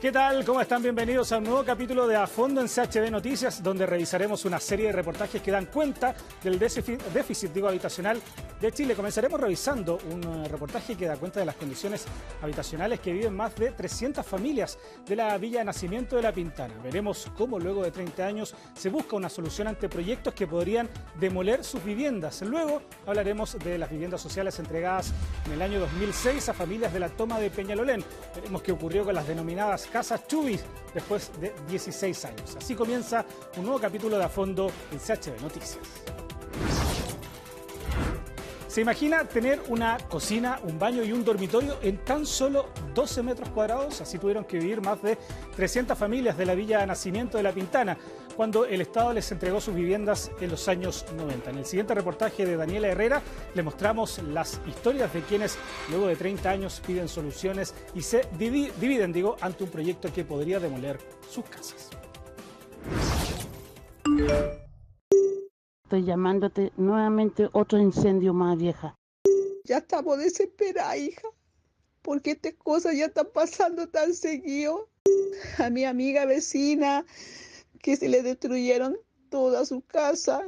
¿Qué tal? ¿Cómo están? Bienvenidos a un nuevo capítulo de A Fondo en CHB Noticias, donde revisaremos una serie de reportajes que dan cuenta del déficit habitacional de Chile. Comenzaremos revisando un reportaje que da cuenta de las condiciones habitacionales que viven más de 300 familias de la Villa de Nacimiento de La Pintana. Veremos cómo luego de 30 años se busca una solución ante proyectos que podrían demoler sus viviendas. Luego hablaremos de las viviendas sociales entregadas en el año 2006 a familias de la Toma de Peñalolén. Veremos qué ocurrió con las denominadas Casas Chubis después de 16 años. Así comienza un nuevo capítulo de A Fondo en CHB Noticias. ¿Se imagina tener una cocina, un baño y un dormitorio en tan solo 12 metros cuadrados? Así tuvieron que vivir más de 300 familias de la Villa de Nacimiento de La Pintana cuando el Estado les entregó sus viviendas en los años 90. En el siguiente reportaje de Daniela Herrera le mostramos las historias de quienes luego de 30 años piden soluciones y se dividen, ante un proyecto que podría demoler sus casas. Estoy llamándote nuevamente, otro incendio más, vieja. Ya estamos desesperadas, hija, porque estas cosas ya están pasando tan seguido. A mi amiga vecina, que se le destruyeron toda su casa.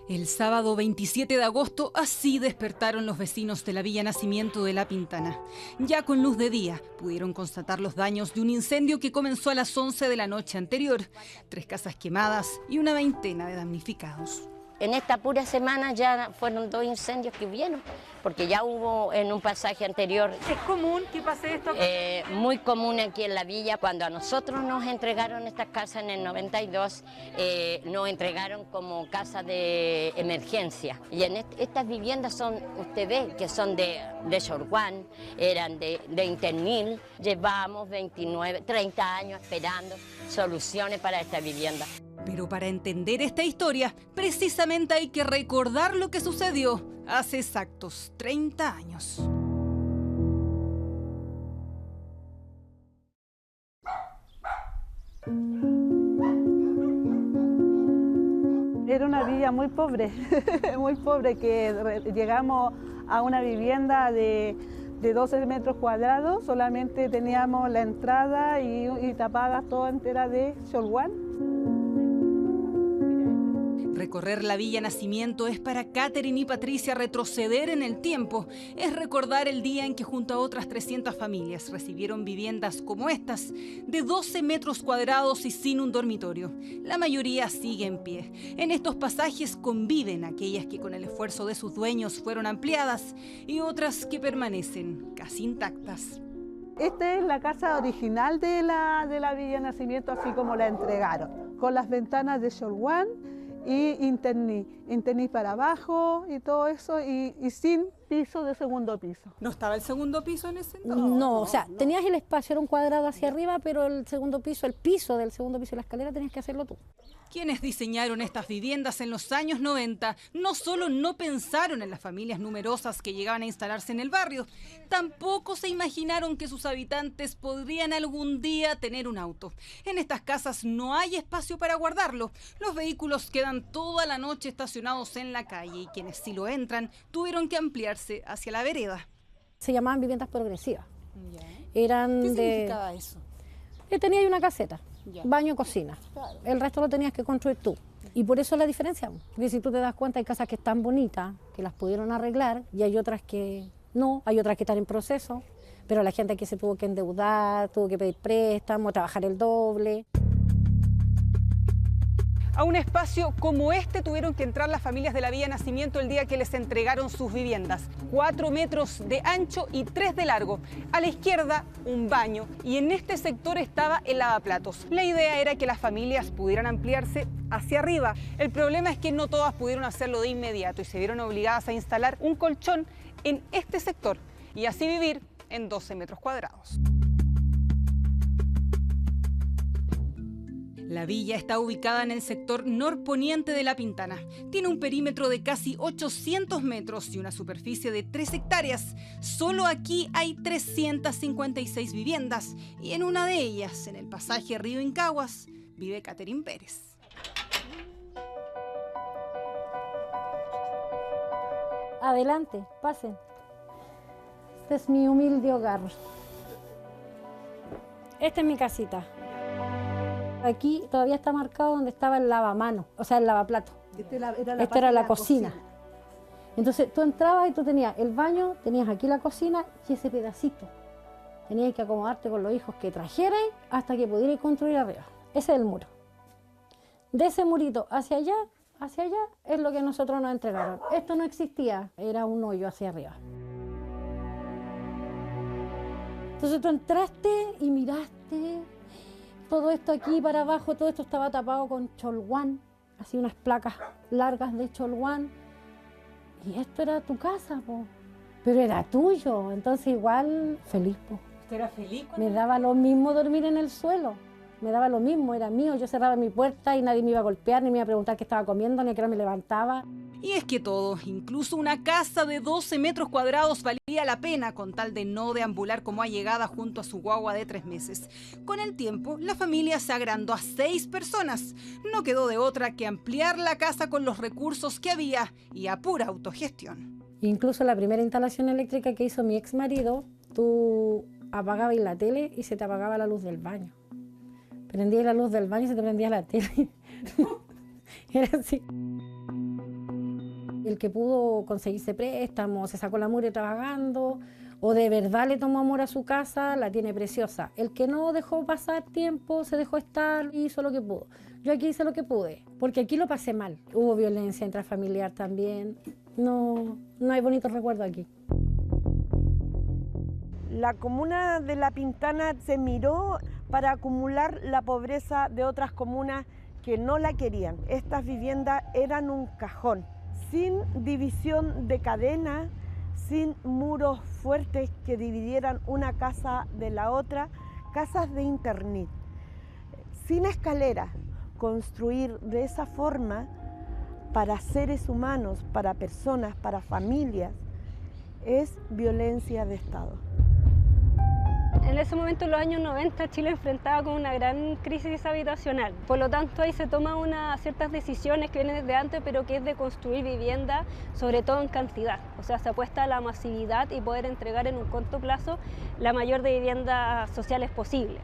El sábado 27 de agosto, así despertaron los vecinos de la Villa Nacimiento de La Pintana. Ya con luz de día, pudieron constatar los daños de un incendio que comenzó a las 11 de la noche anterior. 3 casas quemadas y una veintena de damnificados. En esta pura semana ya fueron 2 incendios que hubieron, porque ya hubo en un pasaje anterior. ¿Es común que pase esto? Muy común aquí en la villa. Cuando a nosotros nos entregaron estas casas en el 92, nos entregaron como casa de emergencia. Y en estas viviendas son, usted ve, que son de Shorwan, eran de Internil. Llevamos 29, 30 años esperando soluciones para esta vivienda. Pero para entender esta historia, precisamente hay que recordar lo que sucedió hace exactos 30 años. Era una villa muy pobre, que llegamos a una vivienda de 12 metros cuadrados, solamente teníamos la entrada y tapadas toda entera de Cholguán. Recorrer la Villa Nacimiento es para Catherine y Patricia retroceder en el tiempo. Es recordar el día en que junto a otras 300 familias recibieron viviendas como estas, de 12 metros cuadrados y sin un dormitorio. La mayoría sigue en pie. En estos pasajes conviven aquellas que con el esfuerzo de sus dueños fueron ampliadas y otras que permanecen casi intactas. Esta es la casa original de la Villa Nacimiento, así como la entregaron, con las ventanas de Cholguán y interní para abajo y todo eso, y sin piso de segundo piso. ¿No estaba el segundo piso en ese entonces? No, o sea, tenías el espacio, era un cuadrado hacia arriba, pero el segundo piso, el piso del segundo piso de la escalera tenías que hacerlo tú. Quienes diseñaron estas viviendas en los años 90 no solo no pensaron en las familias numerosas que llegaban a instalarse en el barrio, tampoco se imaginaron que sus habitantes podrían algún día tener un auto. En estas casas no hay espacio para guardarlo. Los vehículos quedan toda la noche estacionados en la calle y quienes sí lo entran tuvieron que ampliarse hacia la vereda. Se llamaban viviendas progresivas. Ya. Eran ¿Qué de... significaba eso? Tenía ahí una caseta, Ya. baño, cocina. Claro. El resto lo tenías que construir tú. Y por eso la diferencia. Porque si tú te das cuenta, hay casas que están bonitas, que las pudieron arreglar, y hay otras que no, hay otras que están en proceso. Pero la gente que se tuvo que endeudar, tuvo que pedir préstamo, trabajar el doble. A un espacio como este tuvieron que entrar las familias de la Villa Nacimiento el día que les entregaron sus viviendas. 4 metros de ancho y 3 de largo. A la izquierda, un baño, y en este sector estaba el lavaplatos. La idea era que las familias pudieran ampliarse hacia arriba. El problema es que no todas pudieron hacerlo de inmediato y se vieron obligadas a instalar un colchón en este sector y así vivir en 12 metros cuadrados. La villa está ubicada en el sector norponiente de La Pintana. Tiene un perímetro de casi 800 metros y una superficie de 3 hectáreas. Solo aquí hay 356 viviendas y en una de ellas, en el pasaje Río Incaguas, vive Catherine Pérez. Adelante, pasen. Este es mi humilde hogar. Esta es mi casita. Aquí todavía está marcado donde estaba el lavamanos, o sea, el lavaplato. Esta era la cocina. Entonces tú entrabas y tú tenías el baño, tenías aquí la cocina y ese pedacito. Tenías que acomodarte con los hijos que trajerais hasta que pudierais construir arriba. Ese es el muro. De ese murito hacia allá es lo que nosotros nos entregaron. Esto no existía, era un hoyo hacia arriba. Entonces tú entraste y miraste todo esto aquí para abajo, todo esto estaba tapado con cholguán, así unas placas largas de cholguán. Y esto era tu casa, po. Pero era tuyo, entonces igual feliz, po. ¿Usted era feliz? Me daba lo mismo dormir en el suelo, me daba lo mismo, era mío, yo cerraba mi puerta y nadie me iba a golpear, ni me iba a preguntar qué estaba comiendo, ni a qué hora me levantaba. Y es que todo, incluso una casa de 12 metros cuadrados valía la pena con tal de no deambular como allegada junto a su guagua de 3 meses. Con el tiempo, la familia se agrandó a 6 personas. No quedó de otra que ampliar la casa con los recursos que había y a pura autogestión. Incluso la primera instalación eléctrica que hizo mi ex marido, tú apagabas la tele y se te apagaba la luz del baño. Prendías la luz del baño y se te prendía la tele. Era así. El que pudo conseguirse préstamo, se sacó la mugre trabajando, o de verdad le tomó amor a su casa, la tiene preciosa. El que no dejó pasar tiempo, se dejó estar y hizo lo que pudo. Yo aquí hice lo que pude, porque aquí lo pasé mal. Hubo violencia intrafamiliar también. No hay bonitos recuerdos aquí. La comuna de La Pintana se miró para acumular la pobreza de otras comunas que no la querían. Estas viviendas eran un cajón, sin división de cadena, sin muros fuertes que dividieran una casa de la otra, casas de internet, sin escaleras. Construir de esa forma para seres humanos, para personas, para familias, es violencia de Estado. En ese momento, en los años 90, Chile enfrentaba con una gran crisis habitacional. Por lo tanto, ahí se toman ciertas decisiones que vienen desde antes, pero que es de construir vivienda, sobre todo en cantidad. O sea, se apuesta a la masividad y poder entregar en un corto plazo la mayor de viviendas sociales posible.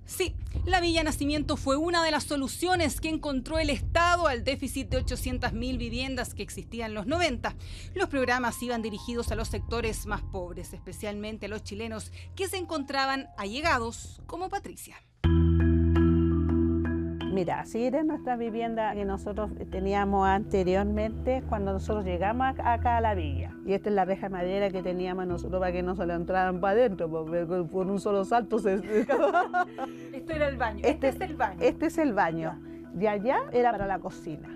Sí, la Villa Nacimiento fue una de las soluciones que encontró el Estado al déficit de 800.000 viviendas que existía en los 90. Los programas iban dirigidos a los sectores más pobres, especialmente a los chilenos que se encontraban allegados como Patricia. Mira, así era nuestra vivienda que nosotros teníamos anteriormente cuando nosotros llegamos acá a la villa. Y esta es la reja de madera que teníamos nosotros para que no se le entraran para adentro, porque por un solo salto se... Este era el baño, este es el baño. Este es el baño. De allá era para la cocina.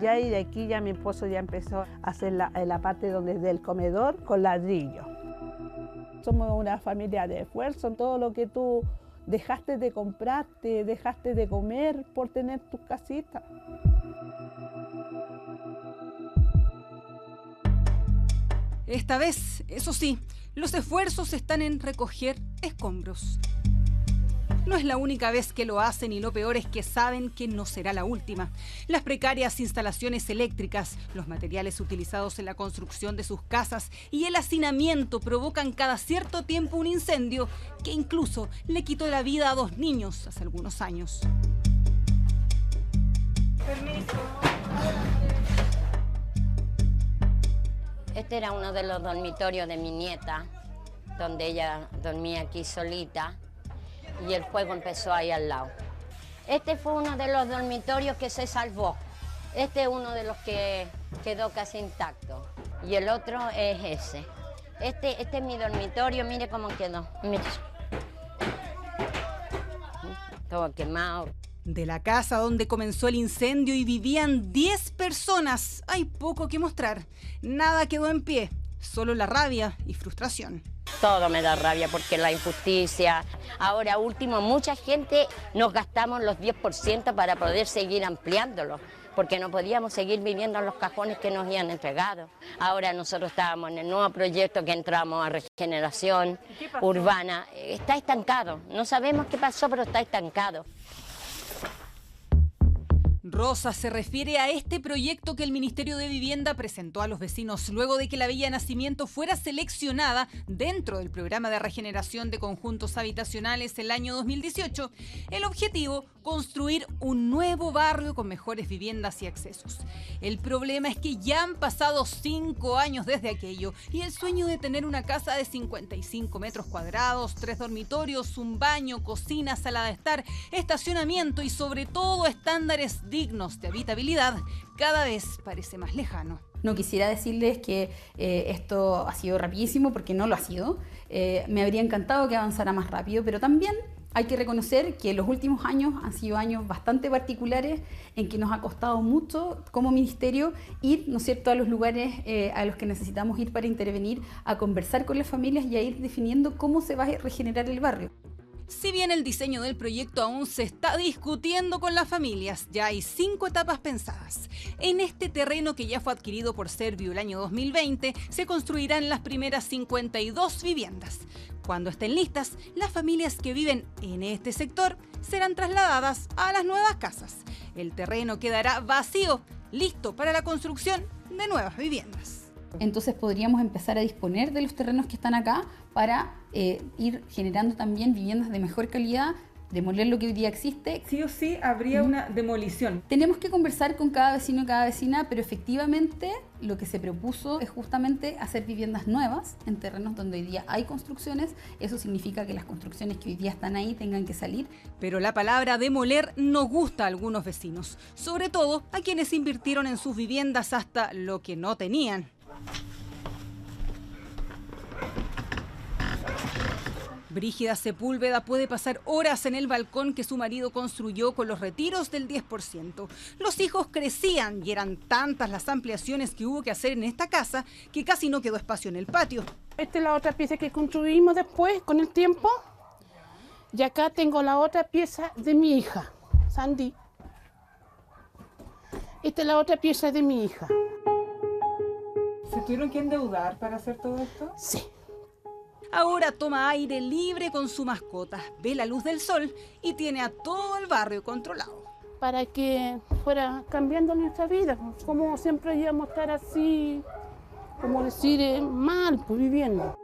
Ya y de aquí ya mi esposo ya empezó a hacer la parte donde es del comedor con ladrillo. Somos una familia de esfuerzo, todo lo que tú dejaste de comprarte, dejaste de comer por tener tus casitas. Esta vez, eso sí, los esfuerzos están en recoger escombros. No es la única vez que lo hacen y lo peor es que saben que no será la última. Las precarias instalaciones eléctricas, los materiales utilizados en la construcción de sus casas y el hacinamiento provocan cada cierto tiempo un incendio que incluso le quitó la vida a 2 niños hace algunos años. Permiso. Este era uno de los dormitorios de mi nieta, donde ella dormía aquí solita. Y el fuego empezó ahí al lado. Este fue uno de los dormitorios que se salvó. Este es uno de los que quedó casi intacto. Y el otro es ese. Este es mi dormitorio, mire cómo quedó. Mire. Todo quemado. De la casa donde comenzó el incendio y vivían 10 personas, hay poco que mostrar. Nada quedó en pie, solo la rabia y frustración. Todo me da rabia porque la injusticia. Ahora último, mucha gente nos gastamos los 10% para poder seguir ampliándolo, porque no podíamos seguir viviendo en los cajones que nos habían entregado. Ahora nosotros estábamos en el nuevo proyecto que entramos a regeneración urbana. Está estancado, no sabemos qué pasó, pero está estancado. Rosa se refiere a este proyecto que el Ministerio de Vivienda presentó a los vecinos luego de que la Villa Nacimiento fuera seleccionada dentro del programa de regeneración de conjuntos habitacionales el año 2018. El objetivo, construir un nuevo barrio con mejores viviendas y accesos. El problema es que ya han pasado 5 años desde aquello y el sueño de tener una casa de 55 metros cuadrados, 3 dormitorios, un baño, cocina, sala de estar, estacionamiento y sobre todo estándares dignos de habitabilidad cada vez parece más lejano. No quisiera decirles que esto ha sido rapidísimo, porque no lo ha sido. Me habría encantado que avanzara más rápido, pero también hay que reconocer que los últimos años han sido años bastante particulares en que nos ha costado mucho como ministerio ir, ¿no es cierto?, a los lugares a los que necesitamos ir para intervenir, a conversar con las familias y a ir definiendo cómo se va a regenerar el barrio. Si bien el diseño del proyecto aún se está discutiendo con las familias, ya hay 5 etapas pensadas. En este terreno, que ya fue adquirido por Servio el año 2020, se construirán las primeras 52 viviendas. Cuando estén listas, las familias que viven en este sector serán trasladadas a las nuevas casas. El terreno quedará vacío, listo para la construcción de nuevas viviendas. Entonces podríamos empezar a disponer de los terrenos que están acá para ir generando también viviendas de mejor calidad, demoler lo que hoy día existe. Sí o sí habría una demolición. Tenemos que conversar con cada vecino y cada vecina, pero efectivamente lo que se propuso es justamente hacer viviendas nuevas en terrenos donde hoy día hay construcciones. Eso significa que las construcciones que hoy día están ahí tengan que salir. Pero la palabra demoler no gusta a algunos vecinos, sobre todo a quienes invirtieron en sus viviendas hasta lo que no tenían. Brígida Sepúlveda puede pasar horas en el balcón que su marido construyó con los retiros del 10%. Los hijos crecían y eran tantas las ampliaciones que hubo que hacer en esta casa que casi no quedó espacio en el patio. Esta es la otra pieza que construimos después con el tiempo. Y acá tengo la otra pieza de mi hija, Sandy. Esta es la otra pieza de mi hija. ¿Se tuvieron que endeudar para hacer todo esto? Sí. Ahora toma aire libre con su mascota, ve la luz del sol y tiene a todo el barrio controlado. Para que fuera cambiando nuestra vida, como siempre íbamos a estar así, como decir, mal, pues viviendo.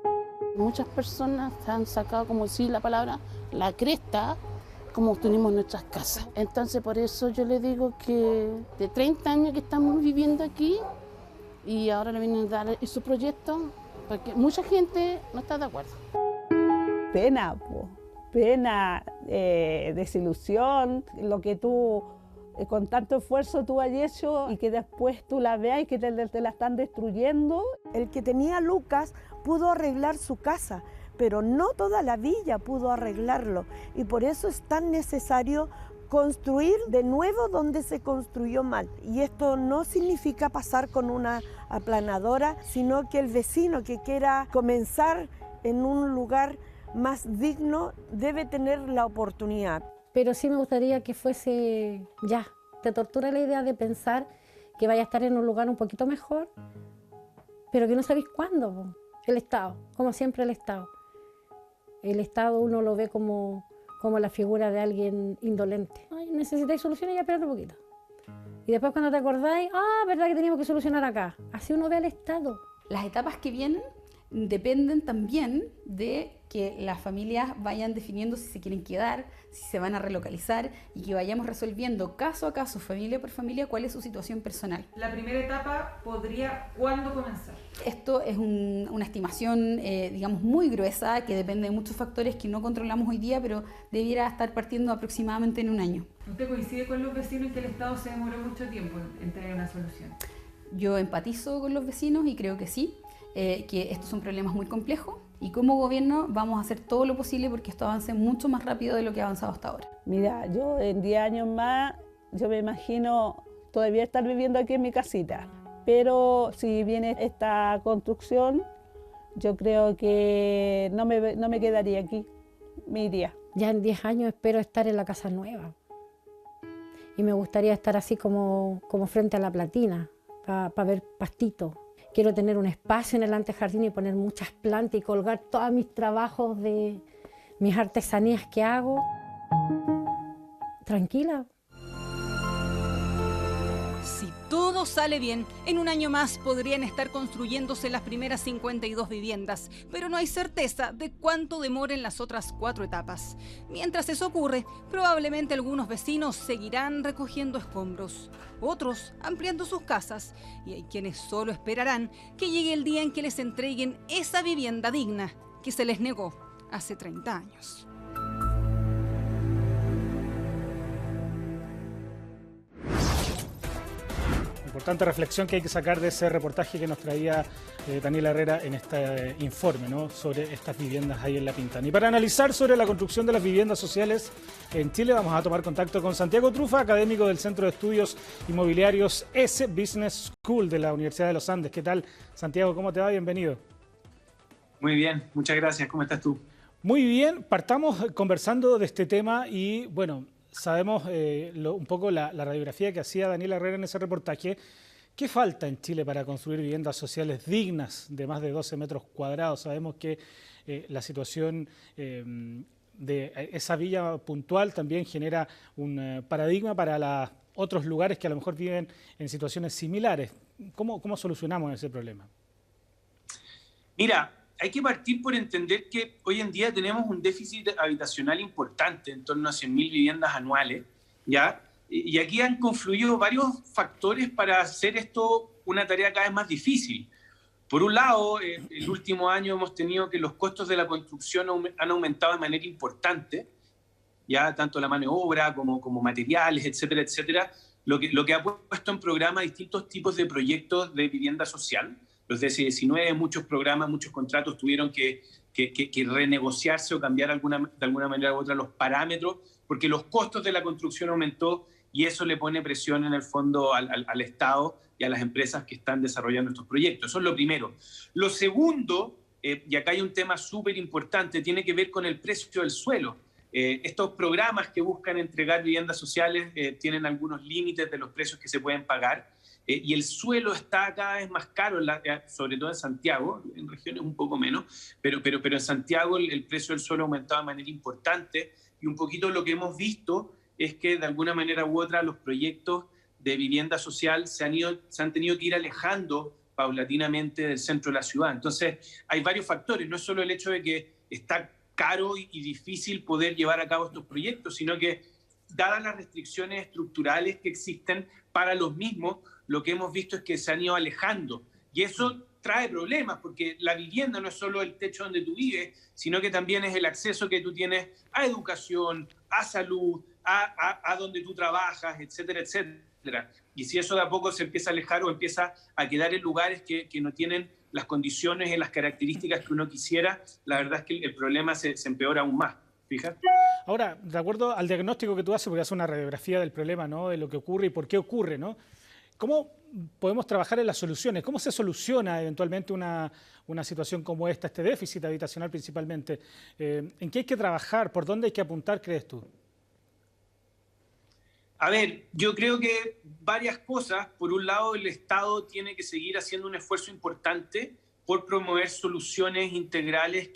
Muchas personas han sacado, como decir la palabra, la cresta, como tenemos nuestras casas. Entonces por eso yo le digo que de 30 años que estamos viviendo aquí, y ahora le vienen a dar su proyecto, porque mucha gente no está de acuerdo. Pena, pena, desilusión, lo que tú con tanto esfuerzo tú has hecho y que después tú la veas y que te la están destruyendo. El que tenía Lucas pudo arreglar su casa, pero no toda la villa pudo arreglarlo, y por eso es tan necesario construir de nuevo donde se construyó mal. Y esto no significa pasar con una aplanadora, sino que el vecino que quiera comenzar en un lugar más digno debe tener la oportunidad. Pero sí me gustaría que fuese ya. Te tortura la idea de pensar que vaya a estar en un lugar un poquito mejor, pero que no sabéis cuándo. Po. El Estado, como siempre el Estado. El Estado uno lo ve como la figura de alguien indolente. Ay, necesitáis soluciones, ya espérate un poquito. Y después cuando te acordáis, verdad que teníamos que solucionar acá. Así uno ve al Estado. Las etapas que vienen dependen también de que las familias vayan definiendo si se quieren quedar, si se van a relocalizar, y que vayamos resolviendo caso a caso, familia por familia, cuál es su situación personal. La primera etapa podría, ¿cuándo comenzar? Esto es una estimación, digamos, muy gruesa, que depende de muchos factores que no controlamos hoy día, pero debiera estar partiendo aproximadamente en un año. ¿Usted coincide con los vecinos que el Estado se demoró mucho tiempo en tener una solución? Yo empatizo con los vecinos y creo que sí, que estos son problemas muy complejos, y como gobierno vamos a hacer todo lo posible porque esto avance mucho más rápido de lo que ha avanzado hasta ahora. Mira, yo en 10 años más, yo me imagino todavía estar viviendo aquí en mi casita, pero si viene esta construcción, yo creo que no me quedaría aquí, me iría. Ya en 10 años espero estar en la casa nueva, y me gustaría estar así como frente a la Platina, para ver pastitos. Quiero tener un espacio en el antejardín y poner muchas plantas y colgar todos mis trabajos de mis artesanías que hago. Tranquila. todo sale bien, en un año más podrían estar construyéndose las primeras 52 viviendas, pero no hay certeza de cuánto demoren las otras 4 etapas. Mientras eso ocurre, probablemente algunos vecinos seguirán recogiendo escombros, otros ampliando sus casas, y hay quienes solo esperarán que llegue el día en que les entreguen esa vivienda digna que se les negó hace 30 años. Importante reflexión que hay que sacar de ese reportaje que nos traía Daniela Herrera en este informe, ¿no?, sobre estas viviendas ahí en La Pintana. Y para analizar sobre la construcción de las viviendas sociales en Chile vamos a tomar contacto con Santiago Trufa, académico del Centro de Estudios Inmobiliarios S Business School de la Universidad de los Andes. ¿Qué tal, Santiago? ¿Cómo te va? Bienvenido. Muy bien, muchas gracias. ¿Cómo estás tú? Muy bien, partamos conversando de este tema y bueno, sabemos un poco la radiografía que hacía Daniela Herrera en ese reportaje. ¿Qué falta en Chile para construir viviendas sociales dignas de más de 12 metros cuadrados? Sabemos que la situación de esa villa puntual también genera un paradigma para otros lugares que a lo mejor viven en situaciones similares. ¿Cómo solucionamos ese problema? Mira, hay que partir por entender que hoy en día tenemos un déficit habitacional importante, en torno a 100.000 viviendas anuales, ¿ya? Y aquí han confluido varios factores para hacer esto una tarea cada vez más difícil. Por un lado, el último año hemos tenido que los costos de la construcción han aumentado de manera importante, ya tanto la mano de obra como materiales, etcétera, etcétera, lo que ha puesto en programa distintos tipos de proyectos de vivienda social. Los DC-19, muchos programas, muchos contratos tuvieron que renegociarse o cambiar de alguna manera u otra los parámetros, porque los costos de la construcción aumentó y eso le pone presión en el fondo al Estado y a las empresas que están desarrollando estos proyectos. Eso es lo primero. Lo segundo, y acá hay un tema súper importante, tiene que ver con el precio del suelo. Estos programas que buscan entregar viviendas sociales tienen algunos límites de los precios que se pueden pagar. Y el suelo está cada vez más caro, sobre todo en Santiago, en regiones un poco menos, pero en Santiago el precio del suelo ha aumentado de manera importante y un poquito lo que hemos visto es que de alguna manera u otra los proyectos de vivienda social se han tenido que ir alejando paulatinamente del centro de la ciudad. Entonces hay varios factores, no es solo el hecho de que está caro y difícil poder llevar a cabo estos proyectos, sino que dadas las restricciones estructurales que existen para los mismos, lo que hemos visto es que se han ido alejando. Y eso trae problemas, porque la vivienda no es solo el techo donde tú vives, sino que también es el acceso que tú tienes a educación, a salud, a donde tú trabajas, etcétera, etcétera. Y si eso de a poco se empieza a alejar o empieza a quedar en lugares que no tienen las condiciones y las características que uno quisiera, la verdad es que el problema se empeora aún más. Fíjate. Ahora, de acuerdo al diagnóstico que tú haces, porque haces una radiografía del problema, ¿no?, de lo que ocurre y por qué ocurre, ¿no?, ¿cómo podemos trabajar en las soluciones? ¿Cómo se soluciona eventualmente una situación como esta, este déficit habitacional principalmente? ¿En qué hay que trabajar? ¿Por dónde hay que apuntar, crees tú? A ver, yo creo que varias cosas. Por un lado, el Estado tiene que seguir haciendo un esfuerzo importante por promover soluciones integrales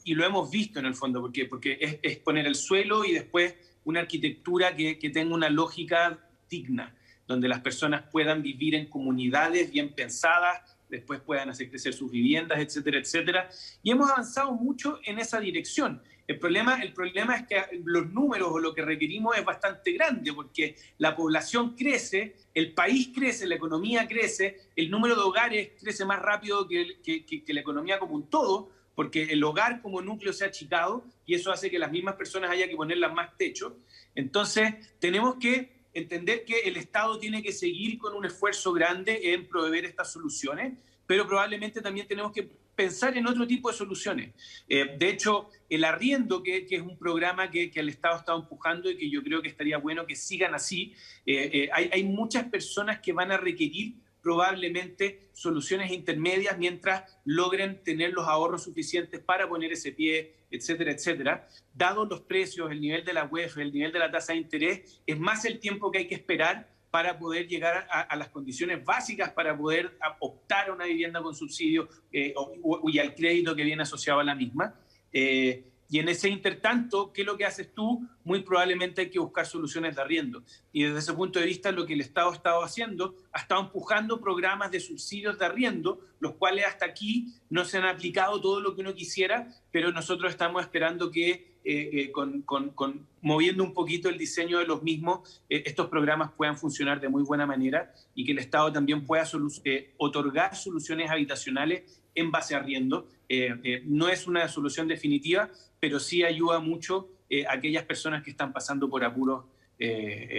y lo hemos visto en el fondo, porque es poner el suelo y después una arquitectura que tenga una lógica digna, donde las personas puedan vivir en comunidades bien pensadas, después puedan hacer crecer sus viviendas, etcétera, etcétera. Y hemos avanzado mucho en esa dirección. El problema es que los números o lo que requerimos es bastante grande, porque la población crece, el país crece, la economía crece, el número de hogares crece más rápido que la economía como un todo, porque el hogar como núcleo se ha achicado y eso hace que las mismas personas haya que ponerlas más techo. Entonces, tenemos que entender que el Estado tiene que seguir con un esfuerzo grande en proveer estas soluciones, pero probablemente también tenemos que pensar en otro tipo de soluciones. De hecho, el arriendo, que es un programa que el Estado está empujando y que yo creo que estaría bueno que sigan así, hay muchas personas que van a requerir probablemente soluciones intermedias mientras logren tener los ahorros suficientes para poner ese pie, etcétera, etcétera. Dados los precios, el nivel de la UEF, el nivel de la tasa de interés, es más el tiempo que hay que esperar para poder llegar a las condiciones básicas para poder optar a una vivienda con subsidio y al crédito que viene asociado a la misma. Y Y en ese intertanto, ¿qué es lo que haces tú? Muy probablemente hay que buscar soluciones de arriendo. Y desde ese punto de vista, lo que el Estado ha estado haciendo, ha estado empujando programas de subsidios de arriendo, los cuales hasta aquí no se han aplicado todo lo que uno quisiera, pero nosotros estamos esperando que moviendo un poquito el diseño de los mismos, estos programas puedan funcionar de muy buena manera y que el Estado también pueda otorgar soluciones habitacionales en base a arriendo. No es una solución definitiva, pero sí ayuda mucho a aquellas personas que están pasando por apuros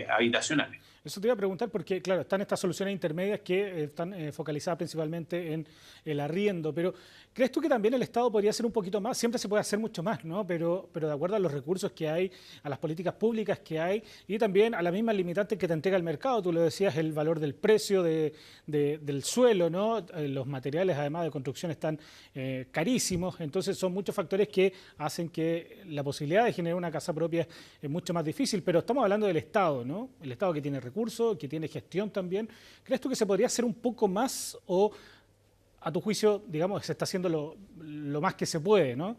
habitacionales. Eso te iba a preguntar porque, claro, están estas soluciones intermedias que están focalizadas principalmente en el arriendo, pero ¿crees tú que también el Estado podría hacer un poquito más? Siempre se puede hacer mucho más, ¿no? Pero de acuerdo a los recursos que hay, a las políticas públicas que hay y también a las mismas limitantes que te entrega el mercado. Tú lo decías, el valor del precio del suelo, ¿no? Los materiales, además de construcción, están carísimos, entonces son muchos factores que hacen que la posibilidad de generar una casa propia es mucho más difícil, pero estamos hablando del Estado, ¿no? El Estado que tiene recursos, que tiene gestión también. ¿Crees tú que se podría hacer un poco más o, a tu juicio, digamos, se está haciendo lo más que se puede, ¿no?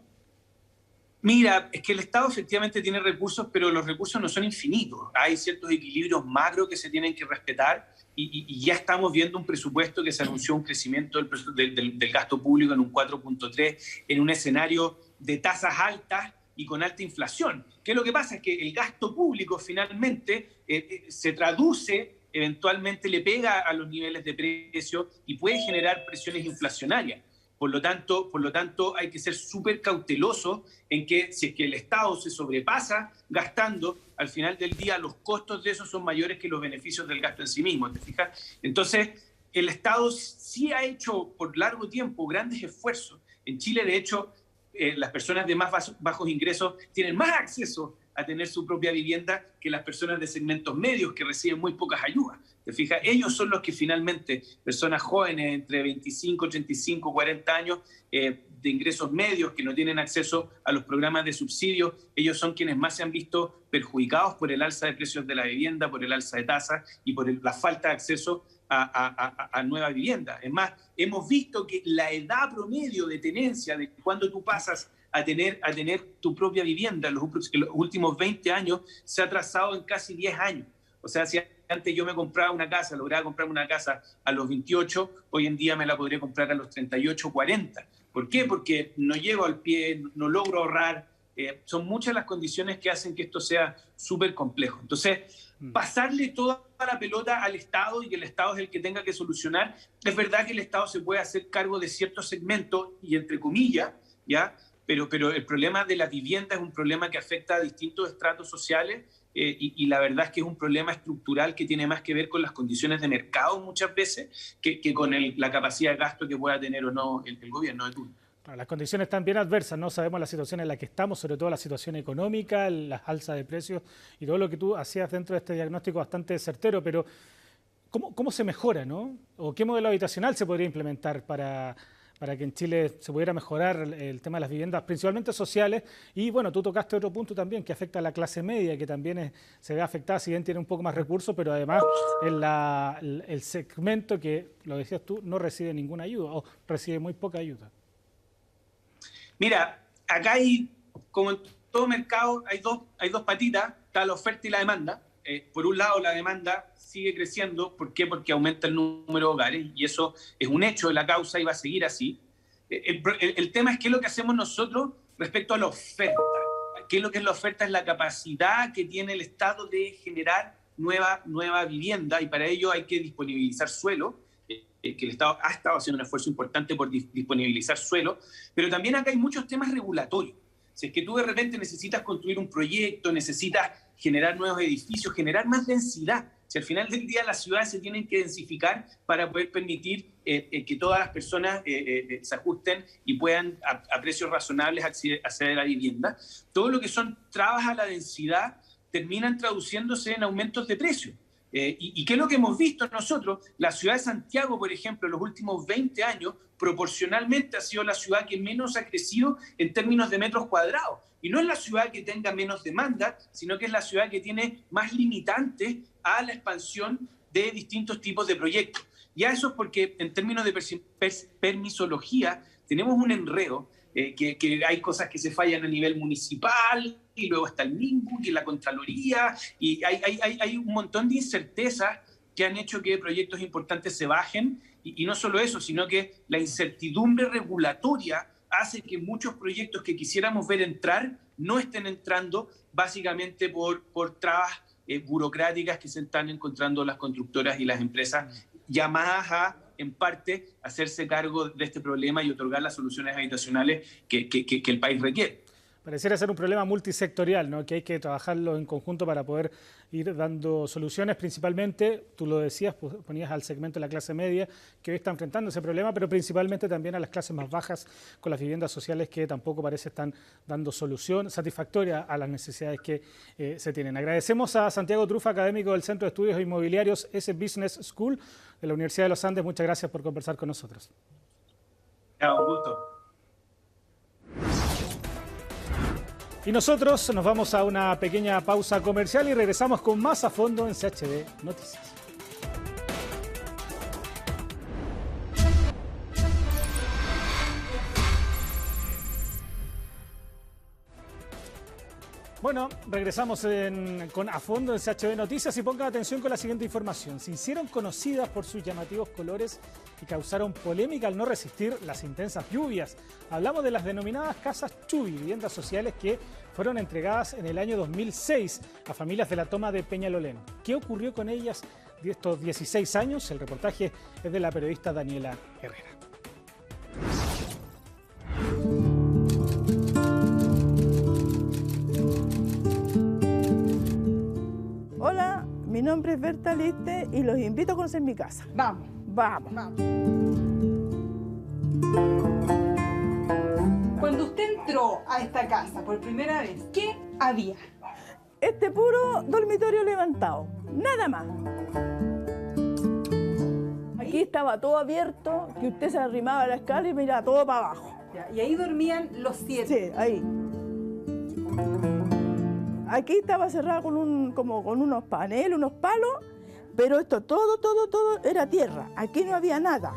Mira, es que el Estado efectivamente tiene recursos, pero los recursos no son infinitos. Hay ciertos equilibrios macro que se tienen que respetar y ya estamos viendo un presupuesto que se anunció un crecimiento del gasto público en un 4.3 en un escenario de tasas altas y con alta inflación. ¿Qué es lo que pasa? Es que el gasto público finalmente se traduce, eventualmente le pega a los niveles de precio y puede generar presiones inflacionarias. Por lo tanto, hay que ser súper cautelosos en que si es que el Estado se sobrepasa gastando, al final del día los costos de eso son mayores que los beneficios del gasto en sí mismo, ¿te fijas? Entonces, el Estado sí ha hecho por largo tiempo grandes esfuerzos. En Chile, de hecho, las personas de más bajos ingresos tienen más acceso a tener su propia vivienda que las personas de segmentos medios que reciben muy pocas ayudas. ¿Te fijas? Ellos son los que finalmente, personas jóvenes entre 25, 35, 40 años, de ingresos medios que no tienen acceso a los programas de subsidio, ellos son quienes más se han visto perjudicados por el alza de precios de la vivienda, por el alza de tasas y por la falta de acceso a nueva vivienda. Es más, hemos visto que la edad promedio de tenencia de cuando tú pasas a tener tu propia vivienda en los últimos 20 años se ha atrasado en casi 10 años. O sea, si antes yo me compraba una casa, lograba comprarme una casa a los 28, hoy en día me la podría comprar a los 38, 40. ¿Por qué? Porque no llego al pie, no logro ahorrar. Son muchas las condiciones que hacen que esto sea súper complejo. Entonces, pasarle toda la pelota al Estado y que el Estado es el que tenga que solucionar, es verdad que el Estado se puede hacer cargo de ciertos segmentos y entre comillas, ¿ya? Pero el problema de la vivienda es un problema que afecta a distintos estratos sociales y la verdad es que es un problema estructural que tiene más que ver con las condiciones de mercado muchas veces que con la capacidad de gasto que pueda tener o no el gobierno de turno. Las condiciones están bien adversas, ¿no? Sabemos la situación en la que estamos, sobre todo la situación económica, las alzas de precios y todo lo que tú hacías dentro de este diagnóstico bastante certero, pero ¿cómo se mejora, no? ¿O qué modelo habitacional se podría implementar para que en Chile se pudiera mejorar el tema de las viviendas, principalmente sociales? Y bueno, tú tocaste otro punto también que afecta a la clase media, que también se ve afectada, si bien tiene un poco más recursos, pero además el segmento que, lo decías tú, no recibe ninguna ayuda o recibe muy poca ayuda. Mira, acá hay, como en todo mercado, hay dos patitas, está la oferta y la demanda. Por un lado, la demanda sigue creciendo. ¿Por qué? Porque aumenta el número de hogares y eso es un hecho de la causa y va a seguir así. El tema es qué es lo que hacemos nosotros respecto a la oferta. ¿Qué es lo que es la oferta? Es la capacidad que tiene el Estado de generar nueva vivienda y para ello hay que disponibilizar suelo. Que el Estado ha estado haciendo un esfuerzo importante por disponibilizar suelo, pero también acá hay muchos temas regulatorios. Si es que tú de repente necesitas construir un proyecto, necesitas generar nuevos edificios, generar más densidad. Si al final del día las ciudades se tienen que densificar para poder permitir que todas las personas se ajusten y puedan a precios razonables acceder a la vivienda, todo lo que son trabas a la densidad terminan traduciéndose en aumentos de precios. ¿Y qué es lo que hemos visto nosotros? La ciudad de Santiago, por ejemplo, en los últimos 20 años, proporcionalmente ha sido la ciudad que menos ha crecido en términos de metros cuadrados. Y no es la ciudad que tenga menos demanda, sino que es la ciudad que tiene más limitantes a la expansión de distintos tipos de proyectos. Ya eso es porque en términos de permisología tenemos un enredo, que hay cosas que se fallan a nivel municipal, y luego está el MINCU y la Contraloría, y hay un montón de incertezas que han hecho que proyectos importantes se bajen, y no solo eso, sino que la incertidumbre regulatoria hace que muchos proyectos que quisiéramos ver entrar no estén entrando, básicamente por trabas burocráticas que se están encontrando las constructoras y las empresas, llamadas a, en parte, hacerse cargo de este problema y otorgar las soluciones habitacionales que el país requiere. Pareciera ser un problema multisectorial, ¿no? Que hay que trabajarlo en conjunto para poder ir dando soluciones, principalmente, tú lo decías, ponías al segmento de la clase media, que hoy está enfrentando ese problema, pero principalmente también a las clases más bajas con las viviendas sociales que tampoco parece están dando solución satisfactoria a las necesidades que se tienen. Agradecemos a Santiago Trufa, académico del Centro de Estudios Inmobiliarios S-Business School de la Universidad de los Andes. Muchas gracias por conversar con nosotros. Un gusto. Y nosotros nos vamos a una pequeña pausa comercial y regresamos con más a fondo en CHD Noticias. Bueno, regresamos con A Fondo en CHD Noticias y pongan atención con la siguiente información. Se hicieron conocidas por sus llamativos colores y causaron polémica al no resistir las intensas lluvias. Hablamos de las denominadas casas Chubi, viviendas sociales que fueron entregadas en el año 2006 a familias de la toma de Peñalolén. ¿Qué ocurrió con ellas de estos 16 años? El reportaje es de la periodista Daniela Herrera. Hola, mi nombre es Berta Liste y los invito a conocer mi casa. Vamos. Vamos. Cuando usted entró a esta casa por primera vez, ¿qué había? Este puro dormitorio levantado, nada más. Aquí estaba todo abierto, que usted se arrimaba a la escala y miraba todo para abajo. Ya, y ahí dormían los 7. Sí, ahí. Aquí estaba cerrado con unos paneles, unos palos, pero esto todo era tierra. Aquí no había nada.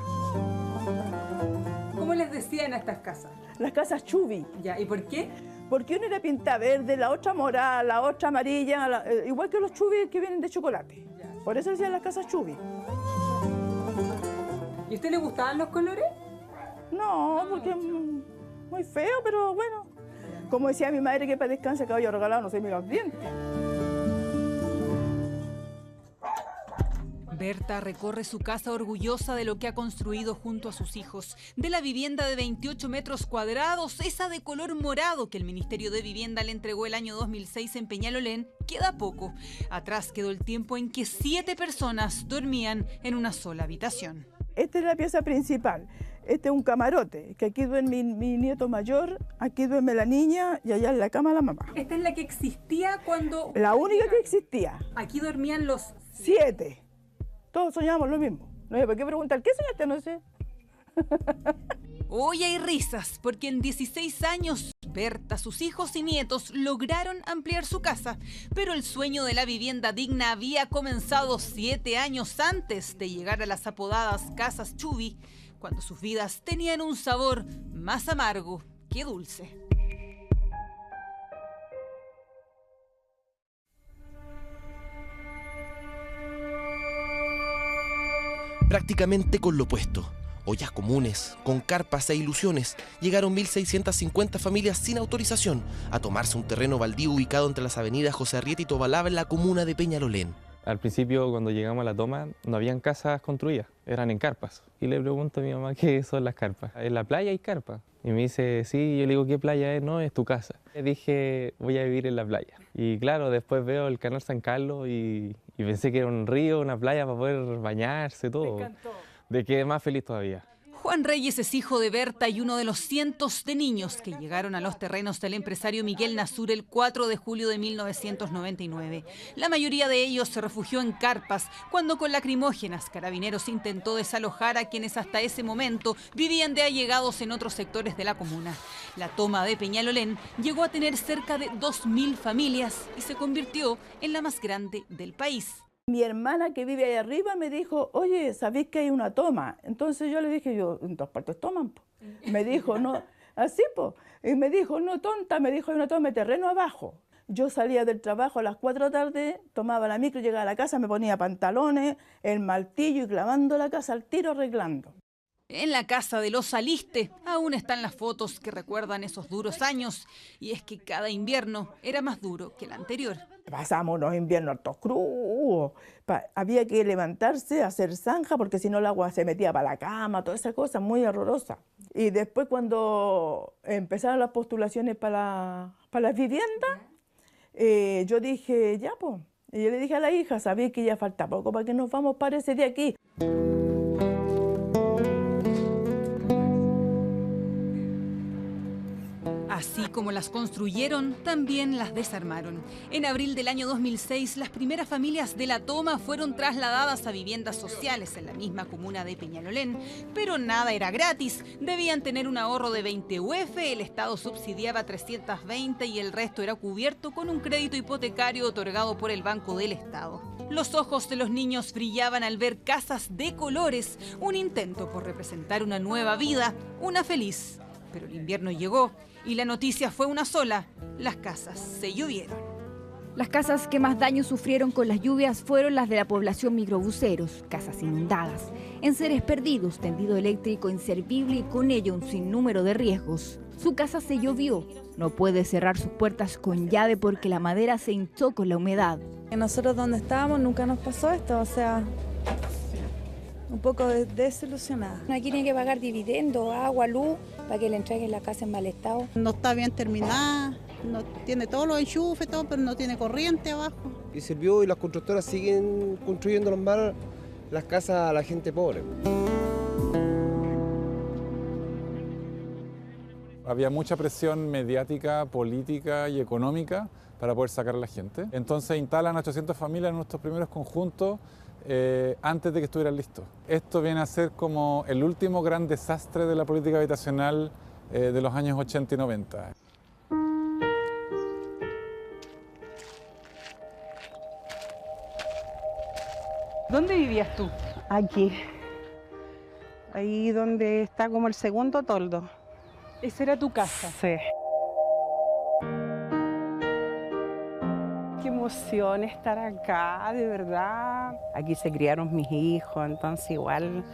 ¿Cómo les decían a estas casas? Las casas Chubi. Ya, ¿y por qué? Porque una era pinta verde, la otra morada, la otra amarilla, igual que los Chubi que vienen de chocolate. Ya. Por eso decían las casas Chubi. ¿Y a usted le gustaban los colores? No, porque es muy feo, pero bueno. Como decía mi madre, que para descanse caballo regalado no se me los dientes. Berta recorre su casa orgullosa de lo que ha construido junto a sus hijos. De la vivienda de 28 metros cuadrados, esa de color morado que el Ministerio de Vivienda le entregó el año 2006 en Peñalolén, queda poco. Atrás quedó el tiempo en que 7 personas dormían en una sola habitación. Esta es la pieza principal. Este es un camarote, que aquí duerme mi nieto mayor, aquí duerme la niña y allá en la cama la mamá. ¿Esta es la que existía cuando...? La única que existía. Aquí dormían los 7. Todos soñábamos lo mismo. No sé por qué preguntar, ¿qué soñaste? No sé. Hoy hay risas, porque en 16 años, Berta, sus hijos y nietos lograron ampliar su casa, pero el sueño de la vivienda digna había comenzado 7 años antes de llegar a las apodadas casas Chubi, cuando sus vidas tenían un sabor más amargo que dulce. Prácticamente con lo opuesto. Ollas comunes, con carpas e ilusiones, llegaron 1.650 familias sin autorización a tomarse un terreno baldío ubicado entre las avenidas José Arrieta y Tobalaba en la comuna de Peñalolén. Al principio, cuando llegamos a la toma, no habían casas construidas, eran en carpas. Y le pregunto a mi mamá qué son las carpas. En la playa hay carpas. Y me dice, sí, yo le digo, ¿qué playa es? No, es tu casa. Le dije, voy a vivir en la playa. Y claro, después veo el canal San Carlos y pensé que era un río, una playa para poder bañarse, todo. Me encantó. De quedé más feliz todavía. Juan Reyes es hijo de Berta y uno de los cientos de niños que llegaron a los terrenos del empresario Miguel Nasur el 4 de julio de 1999. La mayoría de ellos se refugió en carpas cuando con lacrimógenas Carabineros intentó desalojar a quienes hasta ese momento vivían de allegados en otros sectores de la comuna. La toma de Peñalolén llegó a tener cerca de 2.000 familias y se convirtió en la más grande del país. Mi hermana que vive ahí arriba me dijo, oye, ¿sabéis que hay una toma? Entonces yo le dije, en todas partes toman, po. Me dijo, no, así, pues. Y me dijo, no, tonta, me dijo, hay una toma de terreno abajo. Yo salía del trabajo a las 4 de la tarde, tomaba la micro, llegaba a la casa, me ponía pantalones, el martillo y clavando la casa al tiro, arreglando. En la casa de los Aliste aún están las fotos que recuerdan esos duros años, y es que cada invierno era más duro que el anterior. Pasamos unos inviernos hartos crudos, había que levantarse, hacer zanja, porque si no el agua se metía para la cama, toda esa cosa muy horrorosa. Y después cuando empezaron las postulaciones para las viviendas, yo dije, ya pues, y yo le dije a la hija, sabía que ya falta poco para que nos vamos para ese de aquí. Así como las construyeron, también las desarmaron. En abril del año 2006, las primeras familias de La Toma fueron trasladadas a viviendas sociales en la misma comuna de Peñalolén. Pero nada era gratis. Debían tener un ahorro de 20 UF, el Estado subsidiaba 320 y el resto era cubierto con un crédito hipotecario otorgado por el Banco del Estado. Los ojos de los niños brillaban al ver casas de colores, un intento por representar una nueva vida, una feliz. Pero el invierno llegó y la noticia fue una sola: las casas se llovieron. Las casas que más daño sufrieron con las lluvias fueron las de la población microbuseros, casas inundadas, enseres perdidos, tendido eléctrico inservible y con ello un sinnúmero de riesgos. Su casa se llovió, no puede cerrar sus puertas con llave porque la madera se hinchó con la humedad. Nosotros donde estábamos nunca nos pasó esto, o sea, un poco desilusionada. Aquí tiene que pagar dividendos, agua, luz, para que le entreguen la casa en mal estado. No está bien terminada, no tiene todos los enchufes, todo, pero no tiene corriente abajo. Y sirvió, y las constructoras siguen construyendo normal las casas a la gente pobre. Había mucha presión mediática, política y económica para poder sacar a la gente. Entonces instalan 800 familias en nuestros primeros conjuntos antes de que estuvieran listos. Esto viene a ser como el último gran desastre de la política habitacional de los años 80 y 90. ¿Dónde vivías tú? Aquí, ahí donde está como el segundo toldo. ¿Esa era tu casa? Sí. Qué emoción estar acá, de verdad. Aquí se criaron mis hijos, entonces igual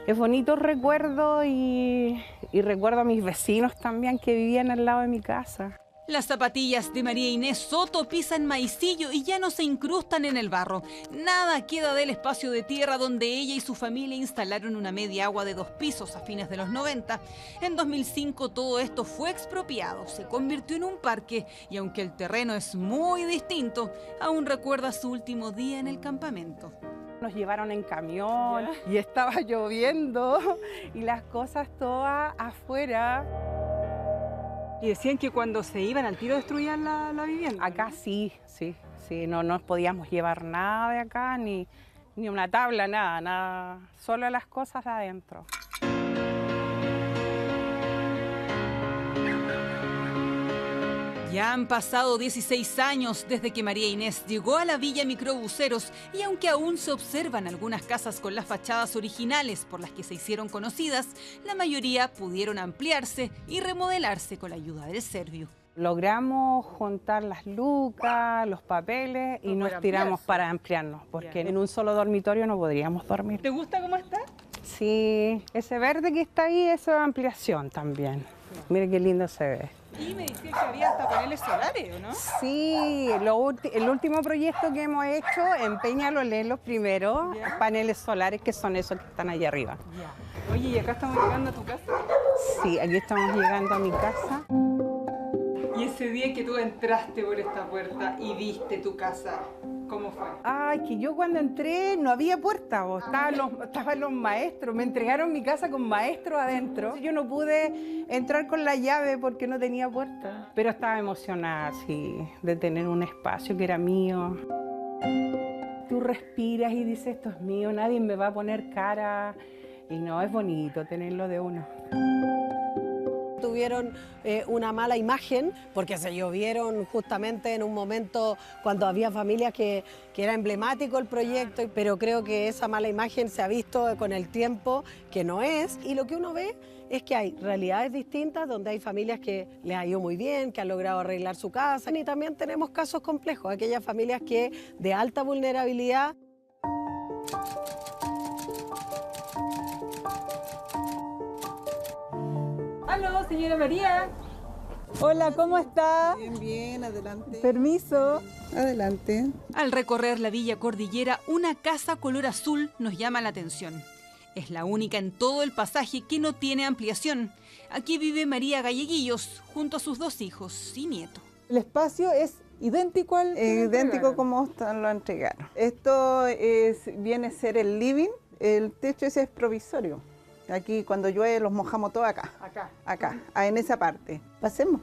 es bonito recuerdo y recuerdo a mis vecinos también que vivían al lado de mi casa. Las zapatillas de María Inés Soto pisan maicillo y ya no se incrustan en el barro. Nada queda del espacio de tierra donde ella y su familia instalaron una media agua de 2 pisos a fines de los 90. En 2005 todo esto fue expropiado, se convirtió en un parque y aunque el terreno es muy distinto, aún recuerda su último día en el campamento. Nos llevaron en camión y estaba lloviendo y las cosas todas afuera. Y decían que cuando se iban al tiro destruían la vivienda. Acá sí, no nos podíamos llevar nada de acá, ni una tabla, nada, solo las cosas de adentro. Ya han pasado 16 años desde que María Inés llegó a la Villa Microbuseros y aunque aún se observan algunas casas con las fachadas originales por las que se hicieron conocidas, la mayoría pudieron ampliarse y remodelarse con la ayuda del Serviu. Logramos juntar las lucas, los papeles y nos tiramos para ampliarnos, porque en un solo dormitorio no podríamos dormir. ¿Te gusta cómo está? Sí, ese verde que está ahí, eso es ampliación también. Mire qué lindo se ve. Y me decían que había hasta paneles solares, ¿o no? Sí, el último proyecto que hemos hecho en Peñalolén, los primeros, paneles solares, que son esos que están allá arriba. Ya. Oye, ¿y acá estamos llegando a tu casa? Sí, aquí estamos llegando a mi casa. Y ese día que tú entraste por esta puerta y viste tu casa, ¿cómo fue? Ay, que yo cuando entré no había puerta, estaban los maestros, me entregaron mi casa con maestros adentro. Yo no pude entrar con la llave porque no tenía puerta, pero estaba emocionada, sí, de tener un espacio que era mío. Tú respiras y dices, esto es mío, nadie me va a poner cara, y no, es bonito tenerlo de uno. tuvieron una mala imagen porque se llovieron justamente en un momento cuando había familias que era emblemático el proyecto, pero creo que esa mala imagen se ha visto con el tiempo que no es, y lo que uno ve es que hay realidades distintas donde hay familias que les ha ido muy bien, que han logrado arreglar su casa, y también tenemos casos complejos, aquellas familias que de alta vulnerabilidad. Aló, señora María. Hola, ¿cómo está? Bien, bien, adelante. Permiso. Adelante. Al recorrer la Villa Cordillera, una casa color azul nos llama la atención. Es la única en todo el pasaje que no tiene ampliación. Aquí vive María Galleguillos junto a sus 2 hijos y nieto. El espacio es idéntico al que Idéntico como lo entregaron. Esto viene a ser el living. El techo ese es provisorio. Aquí cuando llueve los mojamos todos acá. Acá, en esa parte. Pasemos,